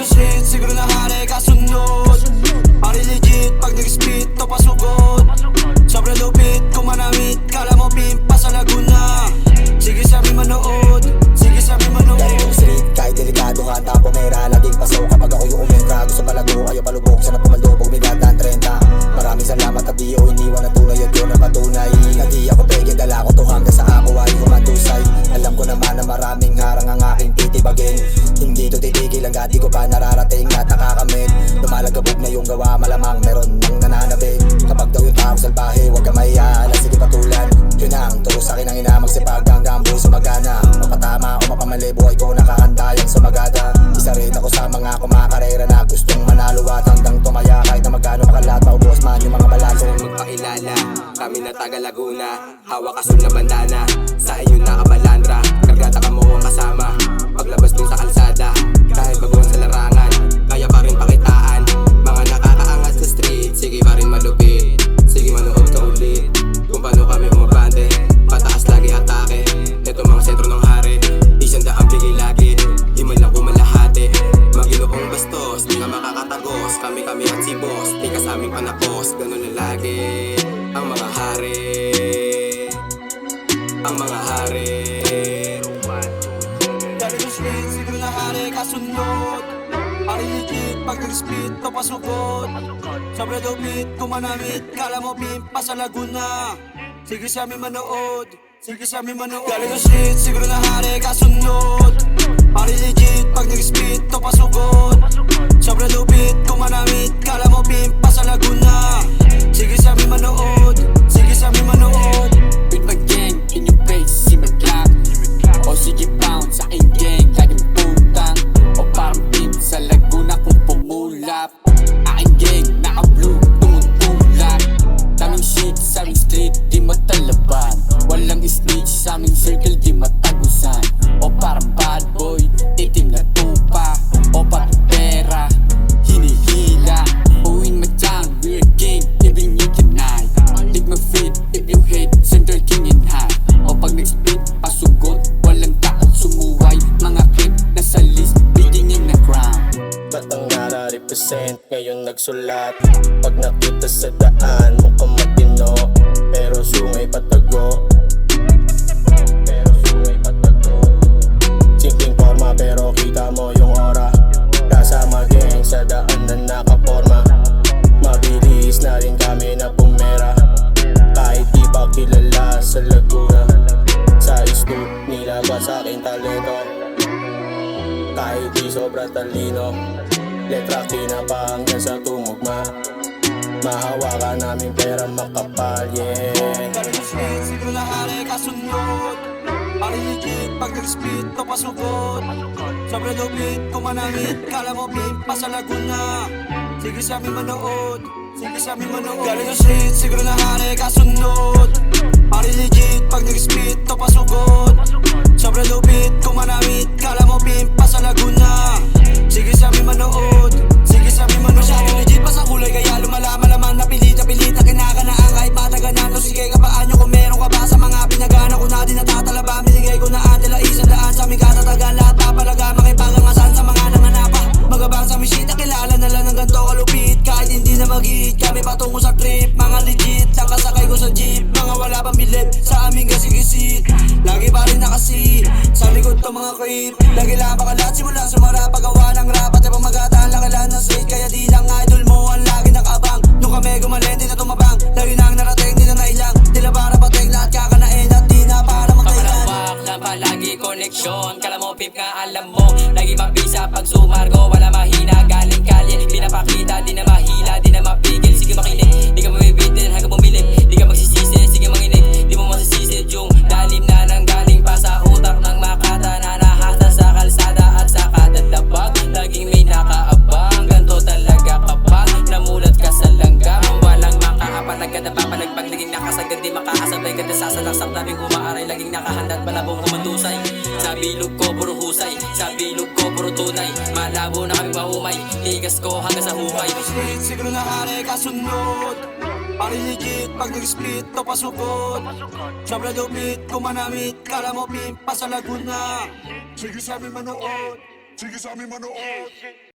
sa street, siguro na hari kasunod. Pari legit, pag nag-spit to pasugod. Sobrang lupit, kung manamit, kala mo pimpa sa Laguna. Sige sabi manood, sige sabi manood. Galing yung street, kahit delikado handa pumera. Laging paso kapag ako yung umentra. Gusto palago, ayaw palubog, sana pumalubog. Bigat ng 30. Maraming salamat at di o iniwan na tunay at yun ang patunay. Hindi ako pege, dala ko to hanggang sa ako ay humatusay. Alam ko naman na maraming harang ang aking titibagin. Hindi to titigil hanggat di ko pa nararating at nakakamit. Lumalagabog na yung gawa, malamang meron nang nananabik. Kapag daw yung tao salbahe, huwag ka mahiya, alas sige patulan. Yun ang turo sa akin ang ina, magsipag hanggang buhay sumagana. Mapatama o mapamali, buhay ko nakahanda yung sumagada. Isa rin ako sa mga kumakarera na gustong manalo at hanggang tumaya. Kahit na magkano makalat, maubos man yung mga balaso. Magpakilala, kami na taga Laguna. Hawak kasul na bandana, sa inyo nakabalandra. Kargata ka mo ang kasama, paglabas dun sa kalsada. Kahit baguhan sa larangan, kaya pa rin pakitaan. Mga nakakaangat sa street, sige pa rin malupit. Sige manood ka ulit, kung paano kami umabante. Pataas lagi atake, ito mga sentro ng hari. Di siyang bigay lagi, di man lang kumalahati. Maginoong bastos, di ka makakatagos. Kami at si boss, di ka sa aming panakos. Ganun na lagi, ang mga hari. Ang mga hari. Galing sa street, siguro na hari kasunod. Pari legit, pag nag-spit to pasugod. Sobrang lupit, kung manamit, kala mo pimpa sa Laguna. Sige sa amin manood, sige sa amin manood. Galing sa street, siguro na hari kasunod. Pari legit, pag nag-spit to pasugod. Sobrang lupit, kung manamit, kala mo pimpa sa Laguna. Sige sa amin manood, sige sa amin manood. With my gang in your face, si Maglang. O sige bounce sa aking gang, laging putang. O parang pimp sa Laguna kung pumulap. Aking gang, naka-blue, tumutulak. Daming shit sa aming street, di matalaban. Walang snitch sa aming circle, di matagusan. O parang bad boy, itim na tupa. O pati pera, hinihila. Uwing matang, we're a gang, even you deny. Dig my feet, if you hate, Central King in high. O pag nag-split, pasugod, walang taat sumuway. Mga clip, nasa list, beginning na crown. Ba't ang nara-represent ngayon nagsulat? Pag nakita sa daan, mukhang matino. Pero sungay patago, pero sungay patago. Simpleng forma pero kita mo yung aura. Kasama gang sa daan na nakaporma. Mabilis na rin kami na pumera. Kahit di pa kilala sa Laguna. Sa scoop nilabas sa aking talento. Kahit di sobra talino, letra kinapa hanggang sa tumugma. Mahawakan namin pera makapal, yeah. Galing sa street, siguro na hari kasunod. Pari legit, pag nag-spit to pasugod. Sobrang lupit, kung manamit, kala mo pimpa sa Laguna. Sige sa amin manood, sige sa amin manood. Galing sa street, siguro na hari kasunod. Pari legit, pag nag-spit to pasugod. Sobrang lupit, kung manamit, kala mo pimpa sa Laguna. Sige sa amin manood, sige sa amin manood. Masyadong legit pa sa kulay, kaya lumalaman na pilit na kinakanaan. Kahit mataganan to, sige kapaan nyo kung meron ka ba sa mga pinagana ko na di natatalaba. Binigay ko na antila isang daan sa aming katatagan. Lahat papalaga, makipagangasan sa mga nanganapa. Magabang sa misita, kilala na lang ng ganito kalupit. Kahit hindi na mag-hit, kami patungo sa trip. Mga legit, ang kasakay ko sa jeep. Mga wala pang bilib, sa aming gasigisit. Lagi pa rin nakasi, sa likod to mga creep. Lagi lang pakalat, simula sumara paggawa ng rap. At ibang magataan, lakalan ng street. Kaya di lang idol mo, ang lagi nakabang. Nung kami gumalin, di na tumabang. Lagi na ang narating, di na nailang. Tila para pateng, lahat kakanain. At di na para magtailan. Papalawak na palagi koneksyon. Kala mo pip nga alam mo. Lagi mabisa pag sumargo, wala mahina. Galing kalye, pinapakita, di na mahila. Di na mapigil, sige makinig. Di ka mabibitin hanggang bumilip. Di ka magsisisi, sige manginig. Di mo masisisid yung dalim na nanggaling pa sa utak ng makata. Na nahasa sa kalsada at sa kadadabag. Laging may nakaabang, ganto talaga kapag namulat ka sa langgam. Walang makaapat, nagkadapapalag. Laging nakasagad, di makakasabay. Ganda sasalaksak naming umaaray. Laging nakahanda at malabong humatusay. Sa bilog ko puro husay, sa bilog ko puro tunay. Malabo na kami mahumay, tigas ko hanggang sa hukay. Galing sa street, siguro na hari kasunod. Pari legit, pag nag-spit to pasugod. Sobrang lupit, kung manamit, kala mo pimpa sa Laguna. Sige sa amin manood, sige sa amin manood.